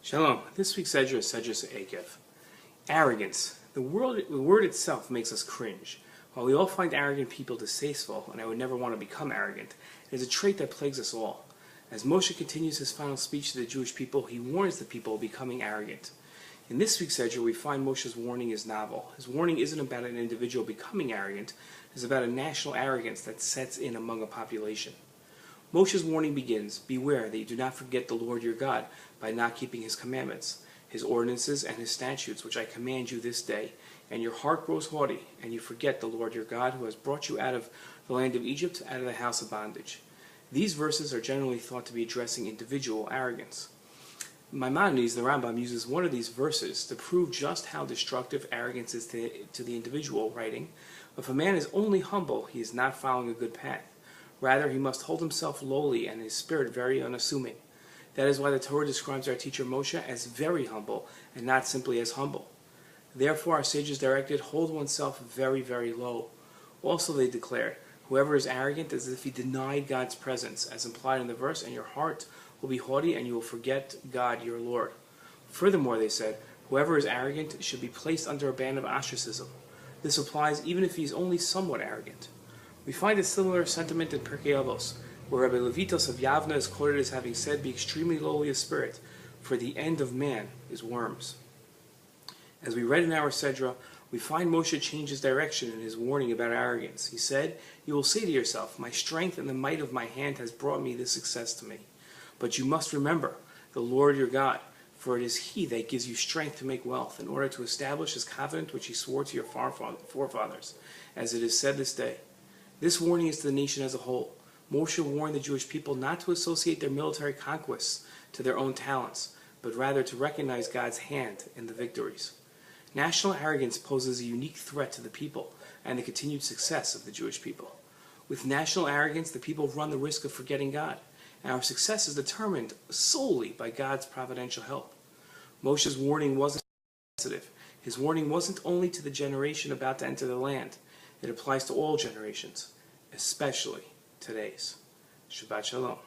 Shalom. This week's Sedra is Sedrat Eikev. Arrogance. The word itself makes us cringe. While we all find arrogant people distasteful, and I would never want to become arrogant, it is a trait that plagues us all. As Moshe continues his final speech to the Jewish people, he warns the people of becoming arrogant. In this week's Sedra, we find Moshe's warning is novel. His warning isn't about an individual becoming arrogant, it is about a national arrogance that sets in among a population. Moshe's warning begins, "Beware that you do not forget the Lord your God by not keeping his commandments, his ordinances, and his statutes, which I command you this day, and your heart grows haughty, and you forget the Lord your God, who has brought you out of the land of Egypt, out of the house of bondage." These verses are generally thought to be addressing individual arrogance. Maimonides, the Rambam, uses one of these verses to prove just how destructive arrogance is to the individual, writing, "If a man is only humble, he is not following a good path. Rather, he must hold himself lowly and his spirit very unassuming. That is why the Torah describes our teacher Moshe as very humble and not simply as humble. Therefore, our sages directed, hold oneself very, very low." Also, they declared, "Whoever is arrogant is as if he denied God's presence, as implied in the verse, and your heart will be haughty and you will forget God your Lord." Furthermore, they said, whoever is arrogant should be placed under a ban of ostracism. This applies even if he is only somewhat arrogant. We find a similar sentiment in Pirkei Avos, where Rabbi Levitos of Yavna is quoted as having said, "Be extremely lowly of spirit, for the end of man is worms." As we read in our Sedra, we find Moshe change his direction in his warning about arrogance. He said, "You will say to yourself, my strength and the might of my hand has brought me this success to me. But you must remember the Lord your God, for it is he that gives you strength to make wealth, in order to establish his covenant which he swore to your forefathers, as it is said this day." This warning is to the nation as a whole. Moshe warned the Jewish people not to associate their military conquests to their own talents, but rather to recognize God's hand in the victories. National arrogance poses a unique threat to the people and the continued success of the Jewish people. With national arrogance, the people run the risk of forgetting God, and our success is determined solely by God's providential help. Moshe's warning wasn't sensitive. His warning wasn't only to the generation about to enter the land. It applies to all generations, especially today's. Shabbat Shalom.